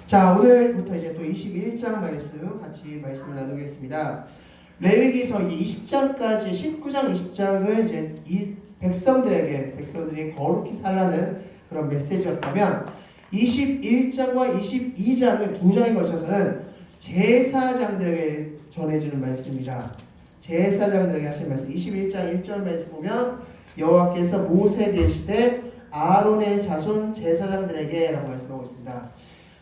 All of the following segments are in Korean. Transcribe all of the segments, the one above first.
자, 오늘부터 이제 또 21장 말씀 같이 말씀을 나누겠습니다. 레위기서 20장까지 19장 20장은 이제 이 백성들이 거룩히 살라는 그런 메시지였다면 21장과 22장은 두 장에 걸쳐서는 제사장들에게 전해주는 말씀입니다. 제사장들에게 하신 말씀. 21장 1절 말씀 보면 여호와께서 모세 되시되 아론의 자손 제사장들에게 라고 말씀하고 있습니다.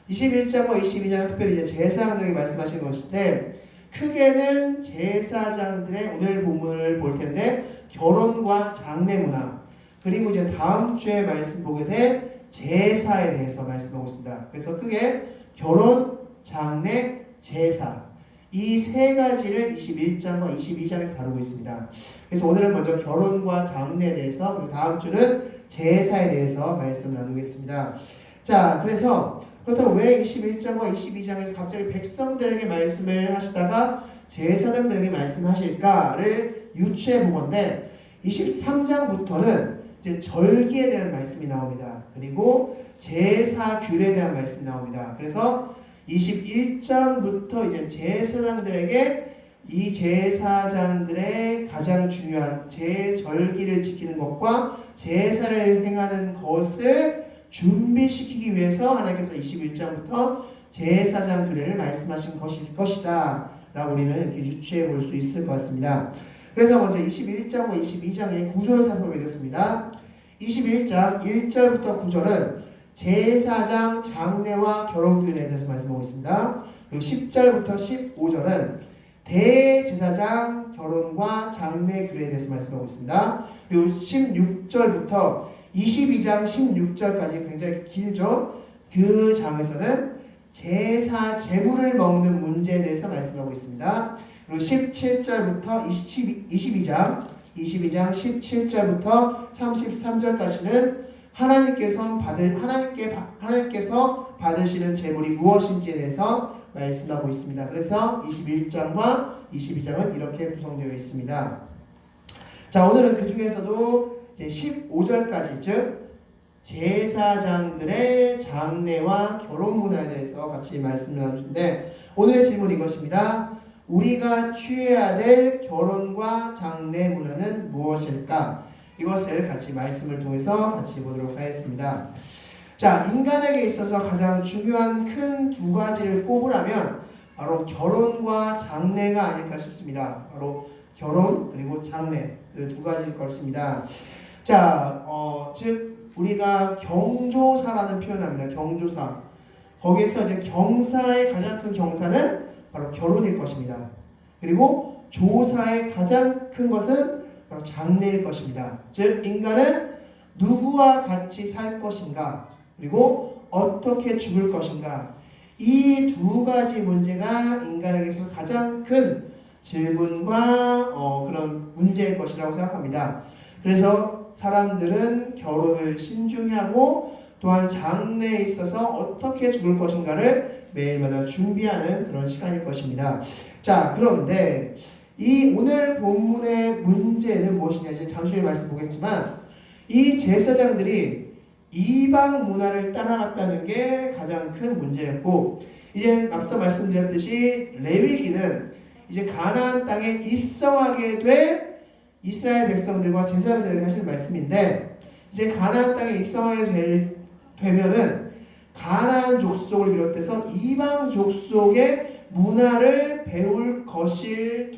21장과 22장은 특별히 이제 제사장들에게 말씀하신 것인데, 크게는 제사장들의 오늘 본문을 볼 텐데 결혼과 장례 문화, 그리고 이제 다음 주에 말씀 보게 될 제사에 대해서 말씀하고 있습니다. 그래서 크게 결혼, 장례, 제사 이 세 가지를 21장과 22장에서 다루고 있습니다. 그래서 오늘은 먼저 결혼과 장례에 대해서, 그리고 다음 주는 제사에 대해서 말씀 나누겠습니다. 자, 그렇다면 왜 21장과 22장에서 갑자기 백성들에게 말씀을 하시다가 제사장들에게 말씀하실까를 유추해 보건데, 23장부터는 이제 절기에 대한 말씀이 나옵니다. 그리고 제사 규례에 대한 말씀이 나옵니다. 그래서 21장부터 이제 제사장들에게 이 제사장들의 가장 중요한 제절기를 지키는 것과 제사를 행하는 것을 준비시키기 위해서 하나님께서 21장부터 제사장 규례를 말씀하신 것일 것이다 라고 우리는 이렇게 유추해 볼 수 있을 것 같습니다. 그래서 먼저 21장과 22장의 구조를 살펴보겠습니다. 21장 1절부터 9절은 제사장 장례와 결혼 규례에 대해서 말씀하고 있습니다. 그리고 10절부터 15절은 대제사장 결혼과 장례 규례에 대해서 말씀하고 있습니다. 그리고 16절부터 22장 16절까지 굉장히 길죠. 그 장에서는 제사 제물을 먹는 문제에 대해서 말씀하고 있습니다. 그리고 17절부터 22장 17절부터 33절까지는 하나님께서 받으시는 제물이 무엇인지에 대해서 말씀하고 있습니다. 그래서 21장과 22장은 이렇게 구성되어 있습니다. 자, 오늘은 그 중에서도 이제 15절까지, 즉 제사장들의 장례와 결혼 문화에 대해서 같이 말씀을 나누는데, 오늘의 질문이 이것입니다. 우리가 취해야 될 결혼과 장례 문화는 무엇일까? 이것을 같이 말씀을 통해서 같이 보도록 하겠습니다. 자, 인간에게 있어서 가장 중요한 큰 두 가지를 꼽으라면 바로 결혼과 장례가 아닐까 싶습니다. 바로 결혼 그리고 장례, 그 두 가지일 것입니다. 자, 즉 우리가 경조사라는 표현을 합니다. 경조사. 거기에서 이제 경사의 가장 큰 경사는 바로 결혼일 것입니다. 그리고 조사의 가장 큰 것은 바로 장례일 것입니다. 즉 인간은 누구와 같이 살 것인가, 그리고 어떻게 죽을 것인가, 이 두 가지 문제가 인간에게서 가장 큰 질문과 그런 문제일 것이라고 생각합니다. 그래서 사람들은 결혼을 신중히 하고 또한 장래에 있어서 어떻게 죽을 것인가를 매일마다 준비하는 그런 시간일 것입니다. 자, 그런데 이 오늘 본문의 문제는 무엇이냐, 이제 잠시 후에 말씀 보겠지만, 이 제사장들이 이방 문화를 따라갔다는 게 가장 큰 문제였고, 이제 앞서 말씀드렸듯이 레위기는 이제 가나안 땅에 입성하게 될 이스라엘 백성들과 제사장들에게 하실 말씀인데, 이제 가나안 땅에 입성하게 되면은 가나안 족속을 비롯해서 이방 족속의 문화를 배울 것을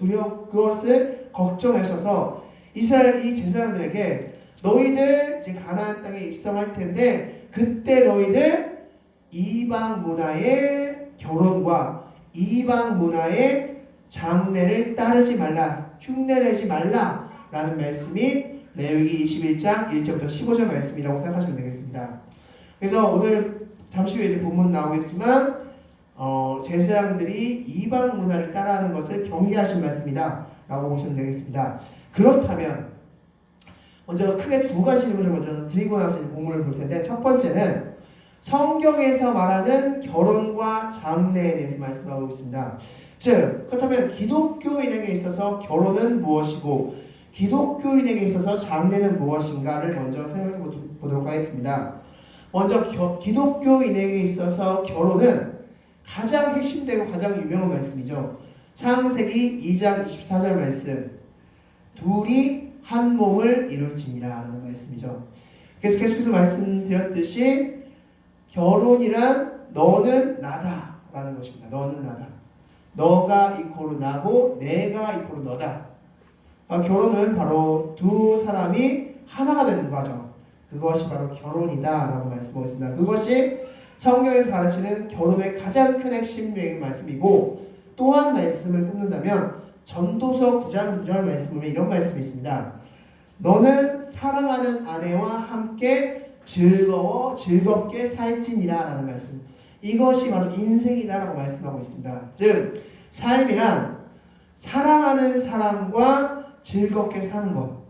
그것을 걱정하셔서 이스라엘 이 제사장들에게 너희들 이제 가나안 땅에 입성할 텐데 그때 너희들 이방 문화의 결혼과 이방 문화의 장례를 따르지 말라, 흉내내지 말라 라는 말씀이 레위기 21장 1절부터 15절 말씀이라고 생각하시면 되겠습니다. 그래서 오늘 잠시 후에 이제 본문 나오겠지만 제사장들이 이방 문화를 따라하는 것을 경계하신 말씀이다 라고 보시면 되겠습니다. 그렇다면 먼저 크게 두 가지 질문을 먼저 드리고 나서 본문을 볼 텐데, 첫 번째는 성경에서 말하는 결혼과 장례에 대해서 말씀하고 있습니다. 즉, 그렇다면 기독교인에게 있어서 결혼은 무엇이고 기독교인에게 있어서 장례는 무엇인가를 먼저 생각해 보도록 하겠습니다. 먼저 기독교인에게 있어서 결혼은 가장 핵심되고 가장 유명한 말씀이죠. 창세기 2장 24절 말씀. 둘이 한 몸을 이룰지니라 라는 말씀이죠. 그래서 계속해서 말씀드렸듯이 결혼이란 너는 나다 라는 것입니다. 너는 나다. 너가 이코로 나고 내가 이코로 너다. 결혼은 바로 두 사람이 하나가 되는 과정. 그것이 바로 결혼이다 라고 말씀하고 있습니다. 그것이 성경에서 가르치는 결혼의 가장 큰 핵심적인 말씀이고, 또 한 말씀을 꼽는다면 전도서 9장 9절 말씀 보면 이런 말씀이 있습니다. 너는 사랑하는 아내와 함께 즐겁게 살지니라 라는 말씀. 이것이 바로 인생이다 라고 말씀하고 있습니다. 즉 삶이란 사랑하는 사람과 즐겁게 사는 것.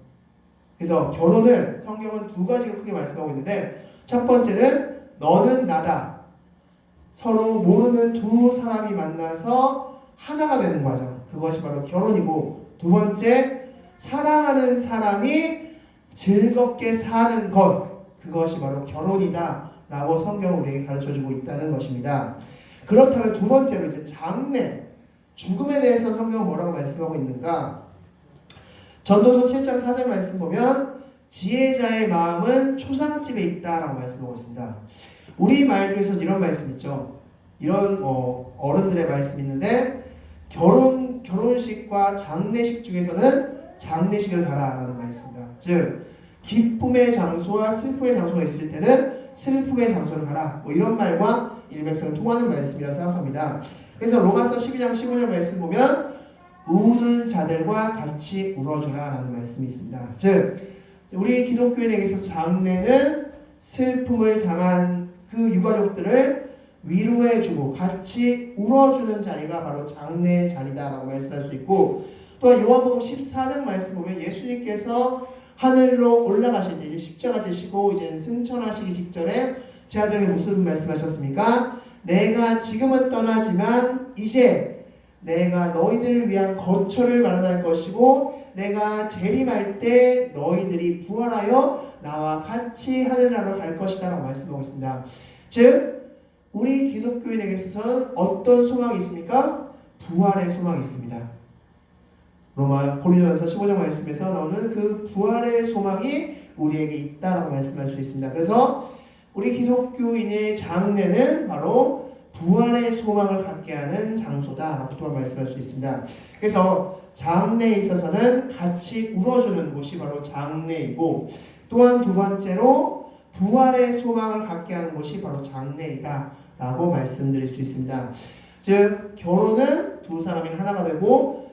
그래서 결혼을 성경은 두 가지로 크게 말씀하고 있는데, 첫 번째는 너는 나다. 서로 모르는 두 사람이 만나서 하나가 되는 과정. 그것이 바로 결혼이고, 두 번째 사랑하는 사람이 즐겁게 사는 것. 그것이 바로 결혼이다 라고 성경은 우리에게 가르쳐주고 있다는 것입니다. 그렇다면 두 번째로 이제 장래, 죽음에 대해서 성경은 뭐라고 말씀하고 있는가? 전도서 7장 4절 말씀 보면 지혜자의 마음은 초상집에 있다라고 말씀하고 있습니다. 우리 말 중에서 이런 말씀 있죠. 이런 어른들의 말씀 있는데, 결혼식과 장례식 중에서는 장례식을 가라라는 말씀입니다. 즉 기쁨의 장소와 슬픔의 장소가 있을 때는 슬픔의 장소를 가라. 이런 말과 일맥상을 통하는 말씀이라고 생각합니다. 그래서 로마서 12장 15절 말씀 보면 우는 자들과 같이 울어주라 라는 말씀이 있습니다. 즉 우리 기독교인에게 있어서 장례는 슬픔을 당한 그 유가족들을 위로해주고 같이 울어주는 자리가 바로 장례의 자리다라고 말씀할 수 있고, 또한 요한복음 14장 말씀 보면 예수님께서 하늘로 올라가실 때 이제 십자가 지시고 이제 승천하시기 직전에 제 아들에게 무슨 말씀하셨습니까? 내가 지금은 떠나지만 이제 내가 너희들을 위한 거처를 마련할 것이고, 내가 재림할 때 너희들이 부활하여 나와 같이 하늘나라로 갈 것이다 라고 말씀하고 있습니다. 즉 우리 기독교인에게 있어서는 어떤 소망이 있습니까? 부활의 소망이 있습니다. 고린도전서 15장 말씀에서 나오는 그 부활의 소망이 우리에게 있다라고 말씀할 수 있습니다. 그래서 우리 기독교인의 장례는 바로 부활의 소망을 갖게 하는 장소다라고 또한 말씀할 수 있습니다. 그래서 장례에 있어서는 같이 울어주는 곳이 바로 장례이고, 또한 두 번째로 부활의 소망을 갖게 하는 곳이 바로 장례이다 라고 말씀드릴 수 있습니다. 즉 결혼은 두 사람이 하나가 되고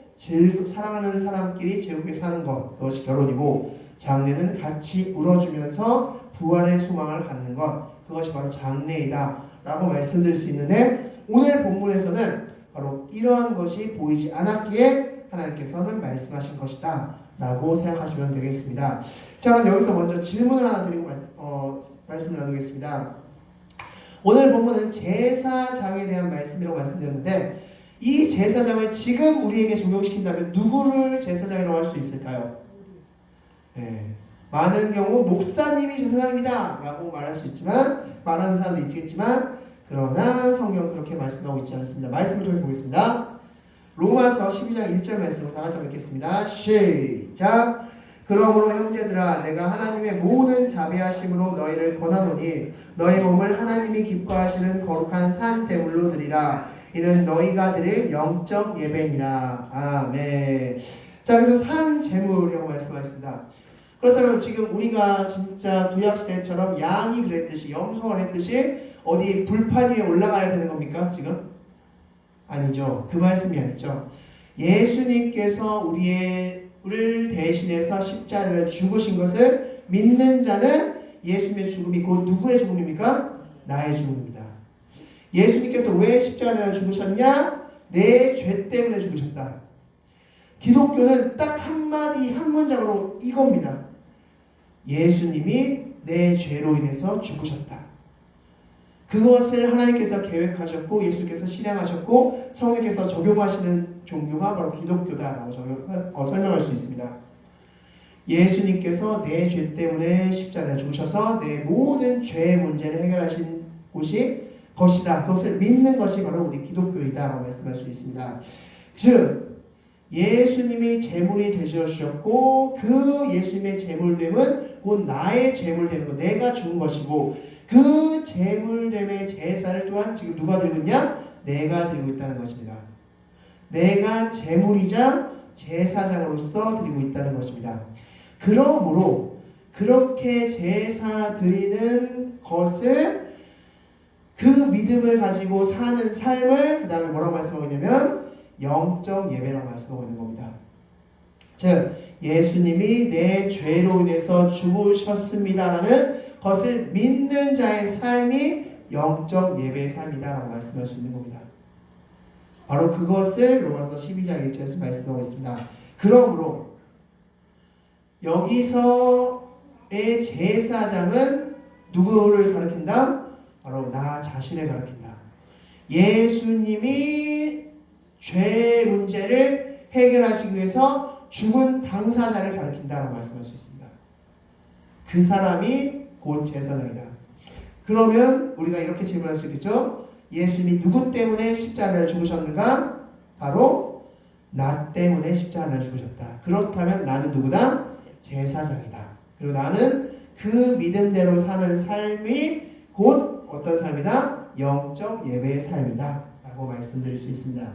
사랑하는 사람끼리 즐겁게 사는 것, 그것이 결혼이고, 장례는 같이 울어주면서 부활의 소망을 갖는 것, 그것이 바로 장례이다 라고 말씀드릴 수 있는데, 오늘 본문에서는 바로 이러한 것이 보이지 않았기에 하나님께서는 말씀하신 것이다 라고 생각하시면 되겠습니다. 자, 그럼 여기서 먼저 질문을 하나 드리고 말씀을 나누겠습니다. 오늘 본문은 제사장에 대한 말씀이라고 말씀드렸는데, 이 제사장을 지금 우리에게 적용시킨다면 누구를 제사장이라고 할 수 있을까요? 네. 많은 경우 목사님이 제사장입니다 라고 말할 수 있지만, 말하는 사람도 있겠지만, 그러나 성경은 그렇게 말씀하고 있지 않습니다. 말씀을 통해 보겠습니다. 로마서 12장 1절 말씀을 다 같이 읽겠습니다. 시작! 그러므로 형제들아, 내가 하나님의 모든 자비하심으로 너희를 권하노니 너희 몸을 하나님이 기뻐하시는 거룩한 산 제물로 드리라. 이는 너희가 드릴 영적 예배니라. 아멘. 자, 그래서 산 제물이라고 말씀하셨습니다. 그렇다면 지금 우리가 진짜 구약시대처럼 양이 그랬듯이, 염소가 그랬듯이 어디 불판 위에 올라가야 되는 겁니까 지금? 아니죠. 그 말씀이 아니죠. 예수님께서 우리를 대신해서 십자가를 죽으신 것을 믿는 자는 예수님의 죽음이 곧 누구의 죽음입니까? 나의 죽음입니다. 예수님께서 왜 십자가를 죽으셨냐? 내 죄 때문에 죽으셨다. 기독교는 딱 한마디 한 문장으로 이겁니다. 예수님이 내 죄로 인해서 죽으셨다. 그것을 하나님께서 계획하셨고 예수께서 실행하셨고 성령께서 적용하시는 종교가 바로 기독교다라고 설명할 수 있습니다. 예수님께서 내 죄 때문에 십자가에 죽으셔서 내 모든 죄의 문제를 해결하신 것이다. 그것을 믿는 것이 바로 우리 기독교이다라고 말씀할 수 있습니다. 즉 예수님이 제물이 되셔주셨고 그 예수님의 제물됨은 곧 나의 제물됨인 것, 내가 죽은 것이고 그 제물됨의 제사를 또한 지금 누가 드리고 있냐? 내가 드리고 있다는 것입니다. 내가 제물이자 제사장으로서 드리고 있다는 것입니다. 그러므로 그렇게 제사 드리는 것을 그 믿음을 가지고 사는 삶을 그 다음에 뭐라고 말씀하고 있냐면 영적 예배라고 말씀하고 있는 겁니다. 즉 예수님이 내 죄로 인해서 죽으셨습니다라는 것을 믿는 자의 삶이 영적 예배의 삶이다라고 말씀할 수 있는 겁니다. 바로 그것을 로마서 12장 1절에서 말씀하고 있습니다. 그러므로 여기서의 제사장은 누구를 가리킨다? 바로 나 자신을 가리킨다. 예수님이 죄 문제를 해결하시기 위해서 죽은 당사자를 가리킨다라고 말씀할 수 있습니다. 그 사람이 곧 제사장이다. 그러면 우리가 이렇게 질문할 수 있겠죠? 예수님이 누구 때문에 십자가를 죽으셨는가? 바로 나 때문에 십자가를 죽으셨다. 그렇다면 나는 누구다? 제사장이다. 그리고 나는 그 믿음대로 사는 삶이 곧 어떤 삶이다? 영적 예배의 삶이다 라고 말씀드릴 수 있습니다.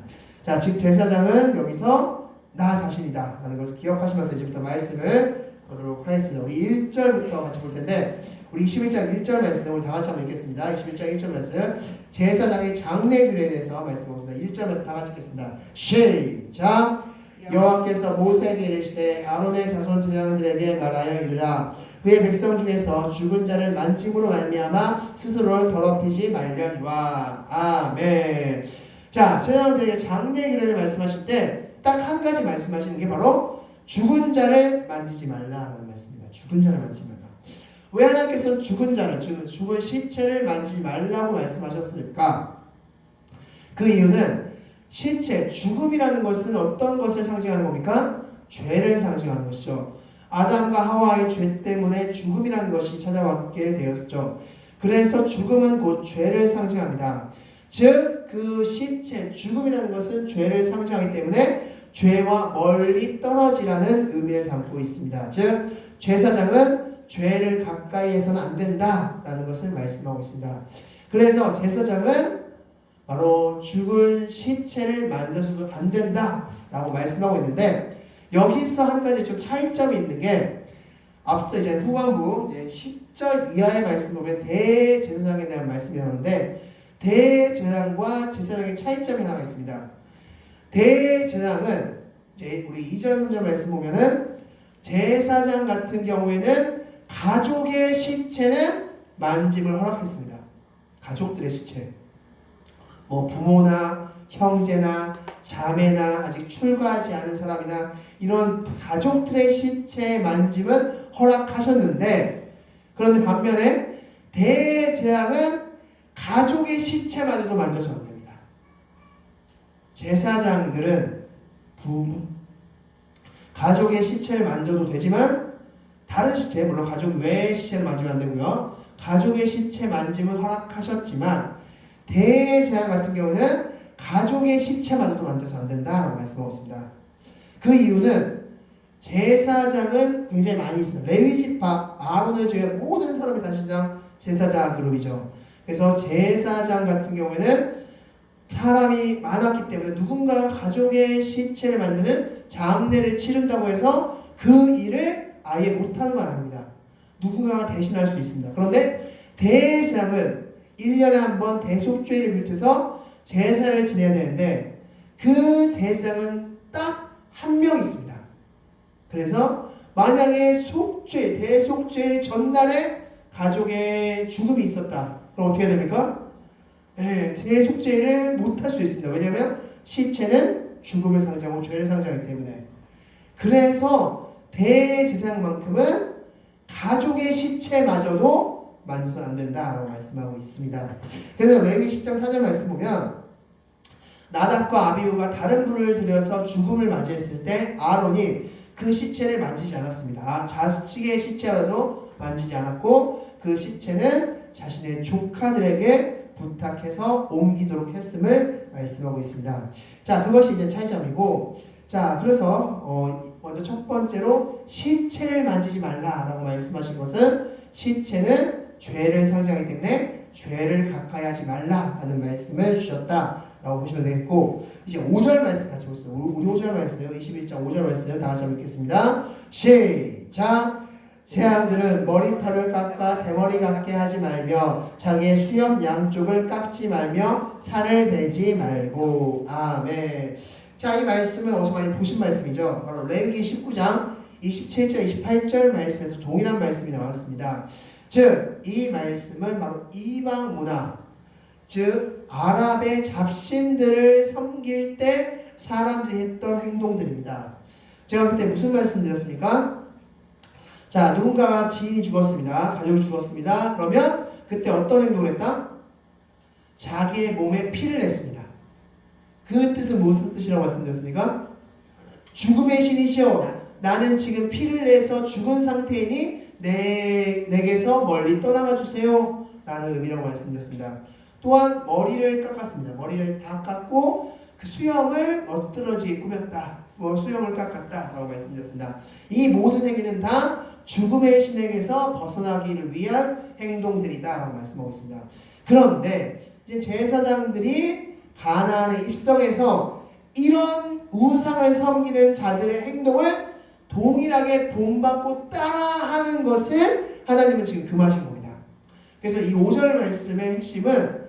자, 즉 제사장은 여기서 나 자신이다 라는 것을 기억하시면서 이제부터 말씀을 보도록 하겠습니다. 우리 1절부터 같이 볼 텐데 우리 21장 1절 말씀 우리 다 같이 한번 읽겠습니다. 21장 1절 말씀 제사장의 장례규례에 대해서 말씀하겠습니다. 1절 말씀 다 같이 읽겠습니다. 시작! 여호와께서 모세에게 이르시되 아론의 자손 제사장들에게 말하여 이르라 그의 백성 중에서 죽은 자를 만짐으로 말미암아 스스로를 더럽히지 말려니와. 아멘. 자, 제사장들에게 장례규례를 말씀하실 때 딱 한 가지 말씀하시는 게 바로 죽은 자를 만지지 말라라는 말씀입니다. 죽은 자를 만지지 말라. 왜 하나님께서 죽은 자를, 죽은 시체를 만지지 말라고 말씀하셨을까? 그 이유는 시체, 죽음이라는 것은 어떤 것을 상징하는 겁니까? 죄를 상징하는 것이죠. 아담과 하와의 죄 때문에 죽음이라는 것이 찾아왔게 되었죠. 그래서 죽음은 곧 죄를 상징합니다. 즉 그 시체, 죽음이라는 것은 죄를 상징하기 때문에 죄와 멀리 떨어지라는 의미를 담고 있습니다. 즉 제사장은 죄를 가까이 해서는 안 된다라는 것을 말씀하고 있습니다. 그래서 제사장은 바로 죽은 시체를 만져서도 안 된다라고 말씀하고 있는데 여기서 한 가지 좀 차이점이 있는 게 앞서 이제 후반부 10절 이하의 말씀 보면 대제사장에 대한 말씀이 나오는데 대제사장과 제사장의 차이점이 하나 있습니다. 대제사장은 이제 우리 2절 3절 말씀 보면은 제사장 같은 경우에는 가족의 시체는 만짐을 허락했습니다. 가족들의 시체, 뭐 부모나 형제나 자매나 아직 출가하지 않은 사람이나 이런 가족들의 시체 만짐은 허락하셨는데 그런데 반면에 대제사장은 가족의 시체마저도 만져서 안 됩니다. 제사장들은 가족의 시체를 만져도 되지만 다른 시체, 물론 가족 외의 시체를 만지면 안 되고요. 가족의 시체 만짐을 허락하셨지만 대제사장 같은 경우는 가족의 시체마저도 만져서 안 된다라고 말씀하고 있습니다. 그 이유는 제사장은 굉장히 많이 있습니다. 레위지파, 아론을 제외한 모든 사람이 다 제사장 그룹이죠. 그래서 제사장 같은 경우에는 사람이 많았기 때문에 누군가 가족의 시체를 만드는 장례를 치른다고 해서 그 일을 아예 못하는 건 아닙니다. 누군가가 대신할 수 있습니다. 그런데 대제사장은 1년에 한 번 대속죄를 비롯해서 제사를 지내야 되는데 그 대제사장은 딱 한 명 있습니다. 그래서 만약에 대속죄 전날에 가족의 죽음이 있었다. 그럼 어떻게 됩니까? 대속죄를 못할 수 있습니다. 왜냐하면 시체는 죽음을 상징하고 죄를 상징하기 때문에. 그래서 대제사장만큼은 가족의 시체마저도 만져서는 안 된다라고 말씀하고 있습니다. 그래서 레위 10장 4절 말씀 보면 나답과 아비후가 다른 분을 들여서 죽음을 맞이했을 때 아론이 그 시체를 만지지 않았습니다. 자식의 시체라도 만지지 않았고 그 시체는 자신의 조카들에게 부탁해서 옮기도록 했음을 말씀하고 있습니다. 자, 그것이 이제 차이점이고, 자, 그래서 먼저 첫 번째로 시체를 만지지 말라라고 말씀하신 것은 시체는 죄를 상징하기 때문에 죄를 가까이 하지 말라라는 말씀을 주셨다라고 보시면 되겠고, 이제 5절 말씀 같이 보세요. 우리 5절 말씀, 21장 5절 말씀 다 같이 한번 읽겠습니다. 시작! 새 양들은 머리털을 깎아 대머리 같게 하지 말며 자기의 수염 양쪽을 깎지 말며 살을 내지 말고. 아멘. 자, 이 말씀은 어디서 많이 보신 말씀이죠. 바로 레위기 19장 27절 28절 말씀에서 동일한 말씀이 나왔습니다. 즉 이 말씀은 바로 이방 문화, 즉 아랍의 잡신들을 섬길 때 사람들이 했던 행동들입니다. 제가 그때 무슨 말씀 드렸습니까? 자, 누군가가 지인이 죽었습니다. 가족이 죽었습니다. 그러면 그때 어떤 행동을 했다? 자기의 몸에 피를 냈습니다. 그 뜻은 무슨 뜻이라고 말씀드렸습니까? 죽음의 신이시여, 나는 지금 피를 내서 죽은 상태이니 내게서 멀리 떠나가 주세요 라는 의미라고 말씀드렸습니다. 또한 머리를 깎았습니다. 머리를 다 깎고 그 수염을 멋들어지게 꾸몄다, 수염을 깎았다 라고 말씀드렸습니다. 이 모든 행위는 다 죽음의 신에게서 벗어나기를 위한 행동들이다 라고 말씀하고 있습니다. 그런데 이제 제사장들이 가나안에 입성해서 이런 우상을 섬기는 자들의 행동을 동일하게 본받고 따라하는 것을 하나님은 지금 금하신 겁니다. 그래서 이 5절 말씀의 핵심은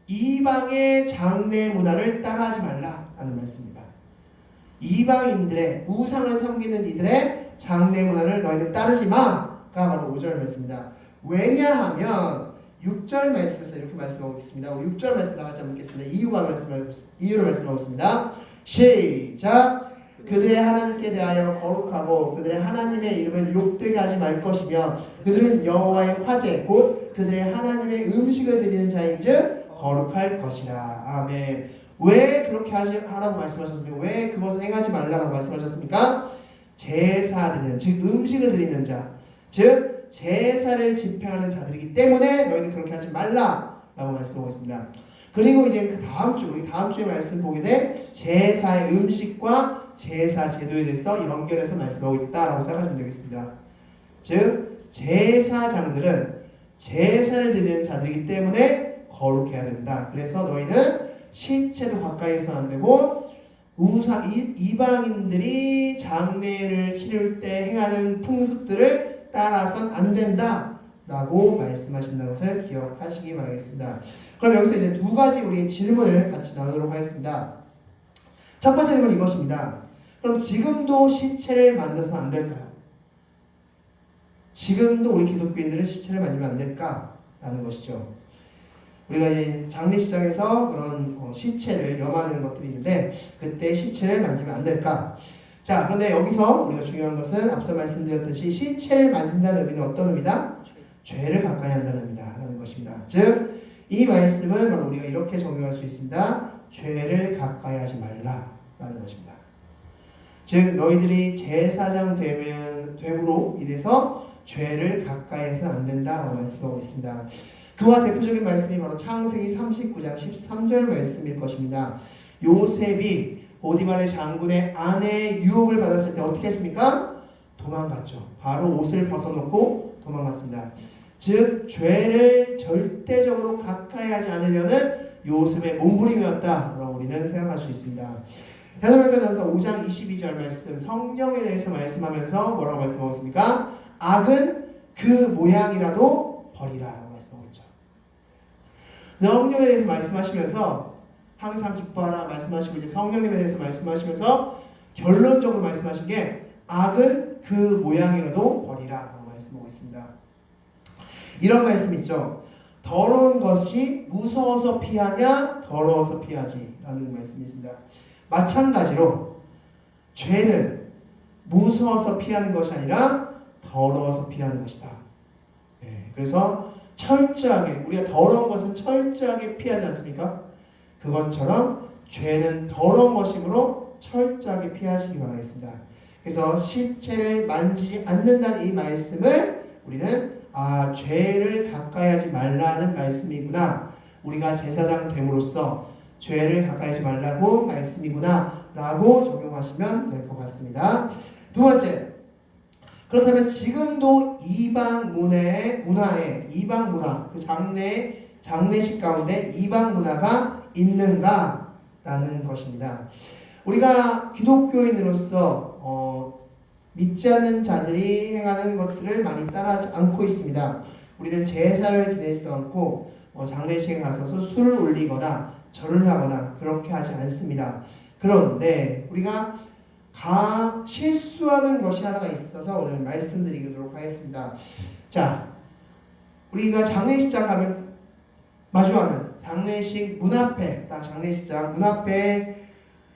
이방의 장례 문화를 따라하지 말라라는 말씀입니다. 이방인들의 우상을 섬기는 이들의 장례 문화를 너희는 따르지 마가 바로 5절 말씀입니다. 왜냐하면 6절 말씀에서 이렇게 말씀하고 있습니다. 우리 6절 말씀 다 같이 한번 읽겠습니다. 이유를 말씀하고 있습니다. 시작! 그들의 하나님께 대하여 거룩하고 그들의 하나님의 이름을 욕되게 하지 말 것이며 그들은 여호와의 화제 곧 그들의 하나님의 음식을 드리는 자인즉 거룩할 것이라. 아멘. 왜 그렇게 하라고 말씀하셨습니까? 왜 그것을 행하지 말라고 말씀하셨습니까? 제사드리는, 즉 음식을 드리는 자, 즉 제사를 집행하는 자들이기 때문에 너희는 그렇게 하지 말라라고 말씀하고 있습니다. 그리고 이제 그 다음 주, 우리 다음 주에 말씀 보게 될 제사의 음식과 제사 제도에 대해서 연결해서 말씀하고 있다라고 생각하시면 되겠습니다. 즉 제사장들은 제사를 드리는 자들이기 때문에 거룩해야 된다. 그래서 너희는 시체도 가까이서 안 되고 이방인들이 장례를 치를 때 행하는 풍습들을 따라선 안 된다 라고 말씀하신다는 것을 기억하시기 바라겠습니다. 그럼 여기서 이제 두 가지 우리 질문을 같이 나누도록 하겠습니다. 첫 번째 질문은 이것입니다. 그럼 지금도 시체를 만져서 안 될까요? 지금도 우리 기독교인들은 시체를 만지면 안 될까? 라는 것이죠. 우리가 이제 장례식장에서 그런 시체를 염하는 것들이 있는데 그때 시체를 만지면 안 될까? 자, 그런데 여기서 우리가 중요한 것은 앞서 말씀드렸듯이 시체를 만진다는 의미는 어떤 의미다? 죄를 가까이 한다는 의미다라는 것입니다. 즉, 이 말씀은 바로 우리가 이렇게 적용할 수 있습니다. 죄를 가까이 하지 말라라는 것입니다. 즉, 너희들이 제사장 됨으로 인해서 죄를 가까이 해서는 안 된다라고 말씀하고 있습니다. 그와 대표적인 말씀이 바로 창세기 39장 13절 말씀일 것입니다. 요셉이 보디발의 장군의 아내의 유혹을 받았을 때 어떻게 했습니까? 도망갔죠. 바로 옷을 벗어놓고 도망갔습니다. 즉 죄를 절대적으로 가까이 하지 않으려는 요셉의 몸부림이었다라고 우리는 생각할 수 있습니다. 데살로니가전서 5장 22절 말씀, 성령에 대해서 말씀하면서 뭐라고 말씀하고 있습니까? 악은 그 모양이라도 버리라. 성령에 대해서 말씀하시면서 항상 기뻐하라 말씀하시고 이제 성령님에 대해서 말씀하시면서 결론적으로 말씀하신 게 악은 그 모양이라도 버리라 라고 말씀하고 있습니다. 이런 말씀 있죠. 더러운 것이 무서워서 피하냐 더러워서 피하지 라는 말씀이 있습니다. 마찬가지로 죄는 무서워서 피하는 것이 아니라 더러워서 피하는 것이다. 네, 그래서 철저하게, 우리가 더러운 것은 철저하게 피하지 않습니까? 그것처럼 죄는 더러운 것이므로 철저하게 피하시기 바라겠습니다. 그래서 시체를 만지지 않는다는 이 말씀을 우리는 죄를 가까이 하지 말라는 말씀이구나. 우리가 제사장 됨으로써 죄를 가까이 하지 말라고 말씀이구나 라고 적용하시면 될 것 같습니다. 두 번째, 그렇다면 지금도 이방 문화에 이방 문화, 그 장례식 가운데 이방 문화가 있는가라는 것입니다. 우리가 기독교인으로서 믿지 않는 자들이 행하는 것들을 많이 따라하지 않고 있습니다. 우리는 제사를 지내지도 않고 장례식에 가서서 술을 올리거나 절을 하거나 그렇게 하지 않습니다. 그런데 우리가 실수하는 것이 하나가 있어서 오늘 말씀드리도록 하겠습니다. 자, 우리가 장례식장 가면 마주하는 장례식 문 앞에, 딱 장례식장 문 앞에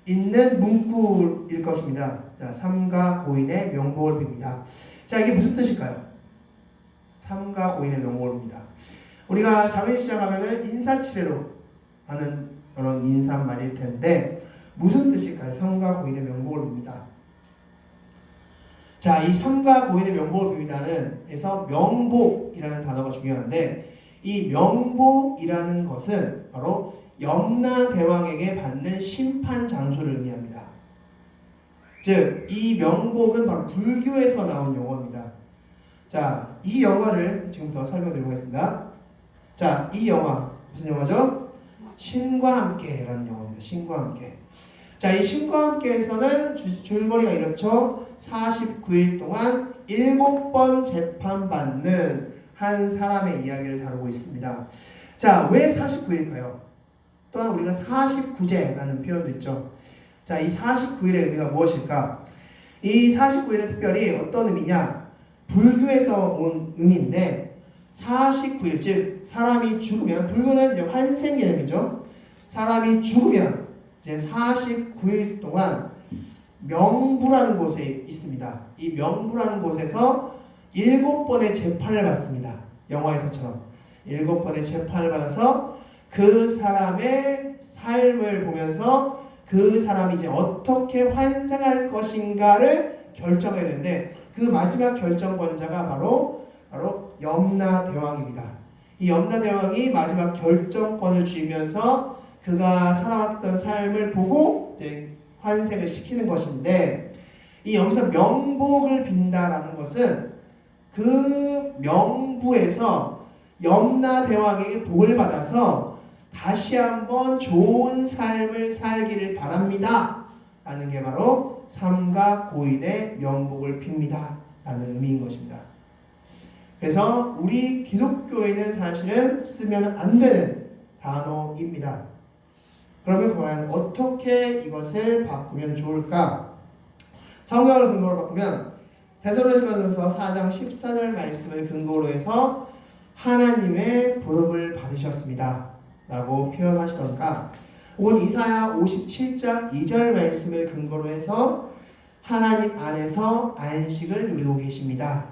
있는 문구일 것입니다. 자, 삼가 고인의 명복을 빕니다. 자, 이게 무슨 뜻일까요? 삼가 고인의 명복을 빕니다. 우리가 장례식장 가면은 인사치레로 하는 그런 인사말일 텐데 무슨 뜻일까요? 삼가 고인의 명복을 빕니다. 자, 이 삼가 고인의 명복을 빕니다는 에서 명복이라는 단어가 중요한데 이 명복이라는 것은 바로 염라대왕에게 받는 심판 장소를 의미합니다. 즉, 이 명복은 바로 불교에서 나온 용어입니다. 자, 이 영화를 지금부터 설명드리고 있습니다. 자, 이 영화 무슨 영화죠? 신과 함께라는 영화입니다. 신과 함께. 자, 이 신과 함께에서는 줄거리가 이렇죠. 49일 동안 7번 재판받는 한 사람의 이야기를 다루고 있습니다. 자, 왜 49일일까요? 또한 우리가 49제라는 표현도 있죠. 자, 이 49일의 의미가 무엇일까? 이 49일은 특별히 어떤 의미냐? 불교에서 온 의미인데 49일, 즉 사람이 죽으면, 불교는 이제 환생 개념이죠. 사람이 죽으면 이제 49일 동안 명부라는 곳에 있습니다. 이 명부라는 곳에서 7번의 재판을 받습니다. 영화에서처럼 7번의 재판을 받아서 그 사람의 삶을 보면서 그 사람이 이제 어떻게 환생할 것인가를 결정해야 되는데 그 마지막 결정권자가 바로 염라대왕입니다. 이 염라대왕이 마지막 결정권을 쥐면서 그가 살아왔던 삶을 보고 이제 환생을 시키는 것인데 이 여기서 명복을 빈다라는 것은 그 명부에서 염라대왕에게 복을 받아서 다시 한번 좋은 삶을 살기를 바랍니다 라는 게 바로 삼가 고인의 명복을 빕니다 라는 의미인 것입니다. 그래서 우리 기독교에는 사실은 쓰면 안 되는 단어입니다. 그러면 과연 어떻게 이것을 바꾸면 좋을까? 성경을 근거로 바꾸면 데살로니가전서 4장 14절 말씀을 근거로 해서 하나님의 부름을 받으셨습니다 라고 표현하시던가, 혹은 이사야 57장 2절 말씀을 근거로 해서 하나님 안에서 안식을 누리고 계십니다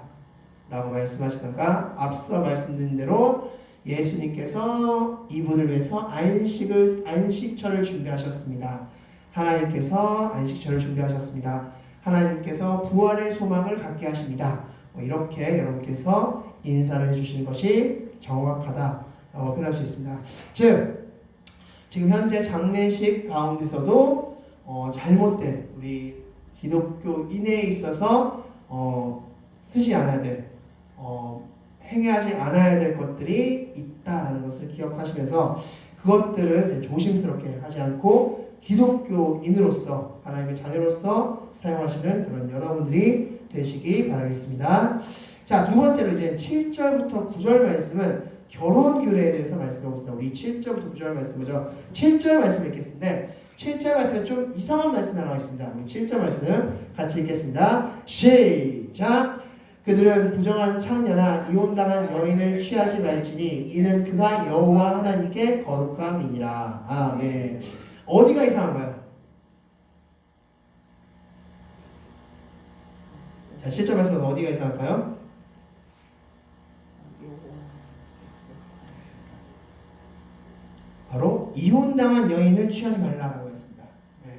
라고 말씀하시던가, 앞서 말씀드린 대로 예수님께서 이분을 위해서 안식처를 준비하셨습니다. 하나님께서 안식처를 준비하셨습니다. 하나님께서 부활의 소망을 갖게 하십니다. 이렇게 여러분께서 인사를 해주시는 것이 정확하다라고 표현할 수 있습니다. 즉, 지금 현재 장례식 가운데서도 잘못된 우리 기독교인에 있어서 쓰지 않아야 될 행하지 않아야 될 것들이 있다라는 것을 기억하시면서 그것들을 이제 조심스럽게 하지 않고 기독교인으로서 하나님의 자녀로서 사용하시는 그런 여러분들이 되시기 바라겠습니다. 자, 두 번째로 이제 7절부터 9절 말씀은 결혼 규례에 대해서 말씀하고 있습니다. 우리 7절부터 9절 말씀이죠. 7절 말씀 읽겠는데 7절 말씀에 좀 이상한 말씀이 하나 있습니다. 우리 7절 말씀 같이 읽겠습니다. 시작! 그들은 부정한 창녀나 이혼당한 여인을 취하지 말지니 이는 그가 여호와 하나님께 거룩함이니라. 아멘. 어디가 이상한가요? 자, 7절 말씀은 어디가 이상할까요? 바로 이혼당한 여인을 취하지 말라라고 했습니다. 네.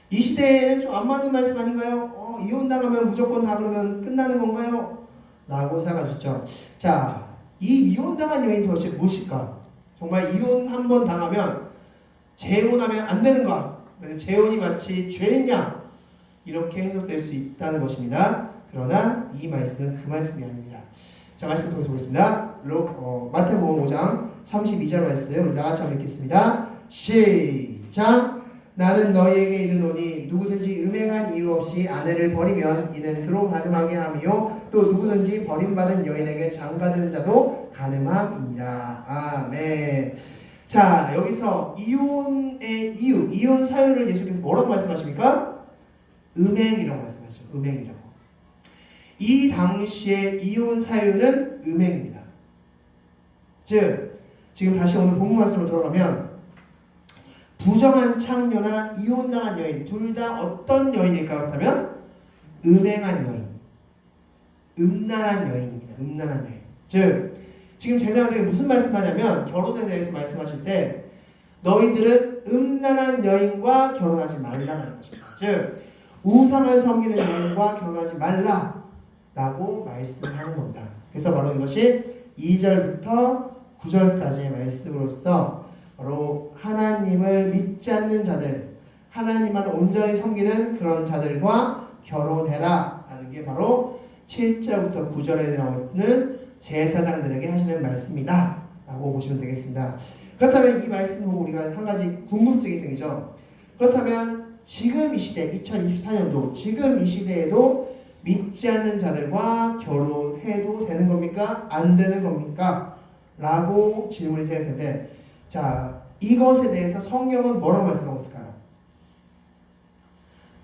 이 시대에는 좀 안 맞는 말씀 아닌가요? 이혼당하면 무조건 다 그러면 끝나는 건가요? 라고 생각하셨죠. 자, 이 이혼당한 여인이 도대체 무엇일까? 정말 이혼 한 번 당하면 재혼하면 안 되는가? 재혼이 마치 죄냐? 이렇게 해석될 수 있다는 것입니다. 그러나 이 말씀은 그 말씀이 아닙니다. 자, 말씀 통해서 보겠습니다. 마태복음 5장 32절 말씀 우리 다같이 한번 읽겠습니다. 시작. 나는 너희에게 이르노니 누구든지 음행한 이유 없이 아내를 버리면 이는 그로 가늠하게 함이요 또 누구든지 버림받은 여인에게 장가드는 자도 가늠함이니라. 아멘. 자, 여기서 이혼의 이유, 이혼 사유를 예수께서 뭐라고 말씀하십니까? 음행이라고 말씀하시죠. 음행이라고. 이 당시의 이혼 사유는 음행입니다. 즉, 지금 다시 오늘 본문 말씀으로 돌아가면 부정한 창녀나 이혼당한 여인 둘 다 어떤 여인일까? 그렇다면 음행한 여인, 음란한 여인입니다. 음란한 여인. 즉, 지금 제자들이 무슨 말씀하냐면 결혼에 대해서 말씀하실 때 너희들은 음란한 여인과 결혼하지 말라는 것입니다. 즉, 우상을 섬기는 여인과 결혼하지 말라라고 말씀하는 겁니다. 그래서 바로 이것이 2절부터 9절까지의 말씀으로서 바로 하나님을 믿지 않는 자들, 하나님만을 온전히 섬기는 그런 자들과 결혼해라 라는 게 바로 7절부터 9절에 나오는 제사장들에게 하시는 말씀이다 라고 보시면 되겠습니다. 그렇다면 이 말씀 보고 우리가 한 가지 궁금증이 생기죠. 그렇다면 지금 이 시대 2024년도 지금 이 시대에도 믿지 않는 자들과 결혼해도 되는 겁니까? 안 되는 겁니까? 라고 질문이 생길 텐데, 자, 이것에 대해서 성경은 뭐라고 말씀하고 있을까요?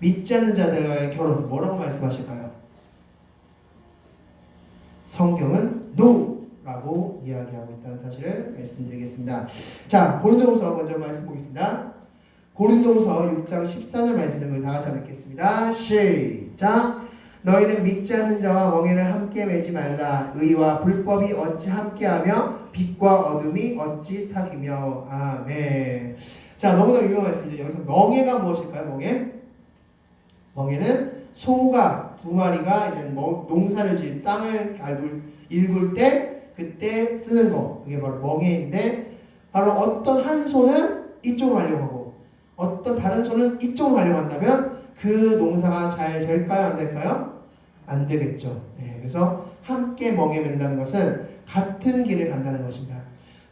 믿지 않는 자들과의 결혼 뭐라고 말씀하실까요? 성경은 NO! 라고 이야기하고 있다는 사실을 말씀드리겠습니다. 자, 고린도후서 먼저 말씀 보겠습니다. 고린도후서 6장 14절 말씀을 다 같이 읽겠습니다. 시작! 너희는 믿지 않는 자와 멍에를 함께 매지 말라. 의와 불법이 어찌 함께하며 빛과 어둠이 어찌 사귀며. 아멘. 자, 너무나 유명한 말씀이죠. 여기서 멍에가 무엇일까요? 멍에는 소가 두 마리가 이제 농사를 지을 땅을 일굴 때 그때 쓰는 거, 그게 바로 멍에인데, 바로 어떤 한 소는 이쪽으로 가려고 하고 어떤 다른 소는 이쪽으로 가려고 한다면 그 농사가 잘 될까요? 안 될까요? 안 되겠죠. 네, 그래서 함께 멍에 맨다는 것은 같은 길을 간다는 것입니다.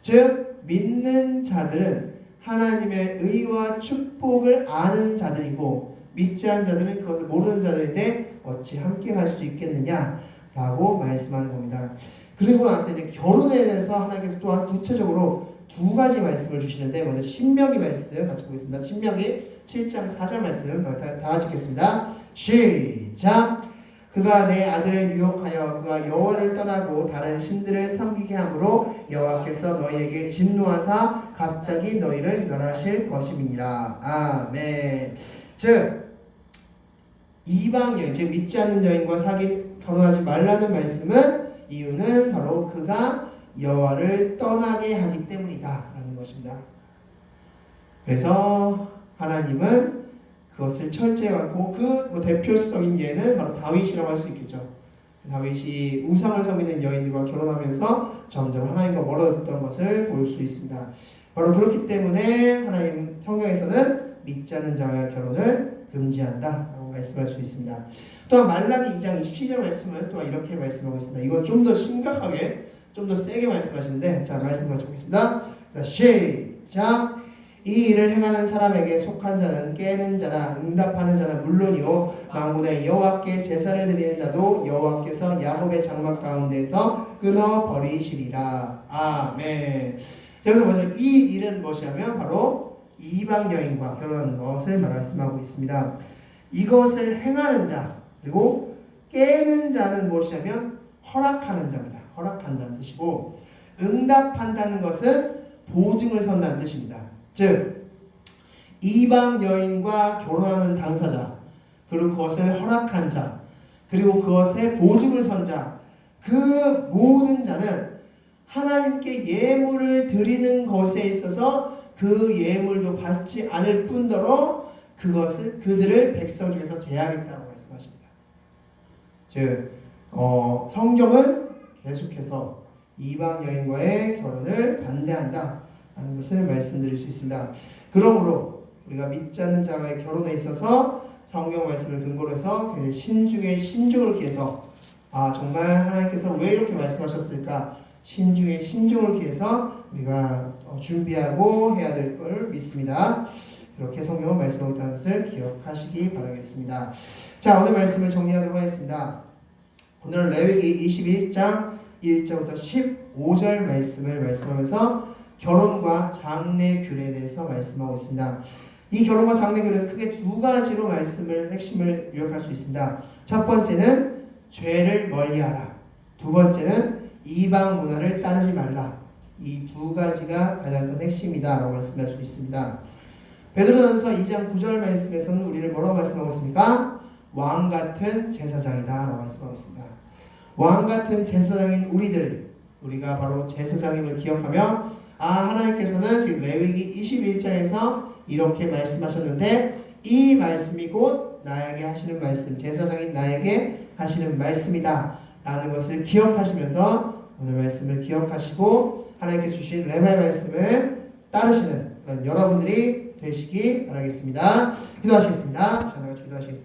즉, 믿는 자들은 하나님의 의와 축복을 아는 자들이고 믿지 않은 자들은 그것을 모르는 자들인데 어찌 함께 갈 수 있겠느냐라고 말씀하는 겁니다. 그리고 나서 이제 결혼에 대해서 하나님께서 또한 구체적으로 두 가지 말씀을 주시는데, 먼저 신명기 말씀 같이 보겠습니다. 신명기 7장 4절 말씀 다 같이 읽겠습니다. 시작! 그가 내 아들을 유혹하여 그가 여호와를 떠나고 다른 신들을 섬기게 함으로 여호와께서 너희에게 진노하사 갑자기 너희를 멸하실 것임이니라. 아멘. 즉, 이방 여인, 즉 믿지 않는 여인과 결혼하지 말라는 말씀은 이유는 바로 그가 여호와를 떠나게 하기 때문이다 라는 것입니다. 그래서 하나님은 그것을 철저히 하고 그 대표적인 예는 바로 다윗이라고 할 수 있겠죠. 다윗이 우상을 섬기는 여인들과 결혼하면서 점점 하나님과 멀어졌던 것을 볼 수 있습니다. 바로 그렇기 때문에 하나님 성경에서는 믿지 않는 자와의 결혼을 금지한다 라고 말씀할 수 있습니다. 또한 말라기 2장 27절 말씀은 또한 이렇게 말씀하고 있습니다. 이건 좀 더 심각하게 좀 더 세게 말씀하시는데, 자, 말씀 같이 보겠습니다. 시작! 이 일을 행하는 사람에게 속한 자는 깨는 자나 응답하는 자는 물론이요 만군의 여호와께 제사를 드리는 자도 여호와께서 야곱의 장막 가운데서 끊어 버리시리라. 아멘. 여기서 먼저 이 일은 무엇이냐면 바로 이방 여인과 결혼하는 것을 말씀하고 있습니다. 이것을 행하는 자 그리고 깨는 자는 무엇이냐면 허락하는 자입니다. 허락한다는 뜻이고, 응답한다는 것은 보증을 선다는 뜻입니다. 즉, 이방 여인과 결혼하는 당사자, 그리고 그것을 허락한 자, 그리고 그것에 보증을 선 자, 그 모든 자는 하나님께 예물을 드리는 것에 있어서 그 예물도 받지 않을 뿐더러 그들을 백성 중에서 제하겠다고 말씀하십니다. 즉 성경은 계속해서 이방 여인과의 결혼을 반대한다 라는 것을 말씀드릴 수 있습니다. 그러므로 우리가 믿지 않는 자와의 결혼에 있어서 성경 말씀을 근거로 해서 신중에 신중을 기해서 정말 하나님께서 왜 이렇게 말씀하셨을까 신중에 신중을 기해서 우리가 준비하고 해야 될 걸 믿습니다. 이렇게 성경은 말씀하고 있다는 것을 기억하시기 바라겠습니다. 자, 오늘 말씀을 정리하도록 하겠습니다. 오늘은 레위기 21장 1절부터 15절 말씀을 말씀하면서 결혼과 장례규례에 대해서 말씀하고 있습니다. 이 결혼과 장례규례는 크게 두 가지로 말씀을 핵심을 요약할 수 있습니다. 첫 번째는 죄를 멀리하라. 두 번째는 이방 문화를 따르지 말라. 이 두 가지가 가장 큰 핵심이다 라고 말씀할 수 있습니다. 베드로전서 2장 9절 말씀에서는 우리를 뭐라고 말씀하고 있습니까? 왕같은 제사장이다 라고 말씀하고 있습니다. 왕같은 제사장인 우리가 바로 제사장임을 기억하며 하나님께서는 지금 레위기 21장에서 이렇게 말씀하셨는데 이 말씀이 곧 나에게 하시는 말씀, 제사장인 나에게 하시는 말씀이다 라는 것을 기억하시면서 오늘 말씀을 기억하시고 하나님께 주신 레마의 말씀을 따르시는 그런 여러분들이 되시기 바라겠습니다. 기도하시겠습니다. 저와 같이 기도하시겠습니다.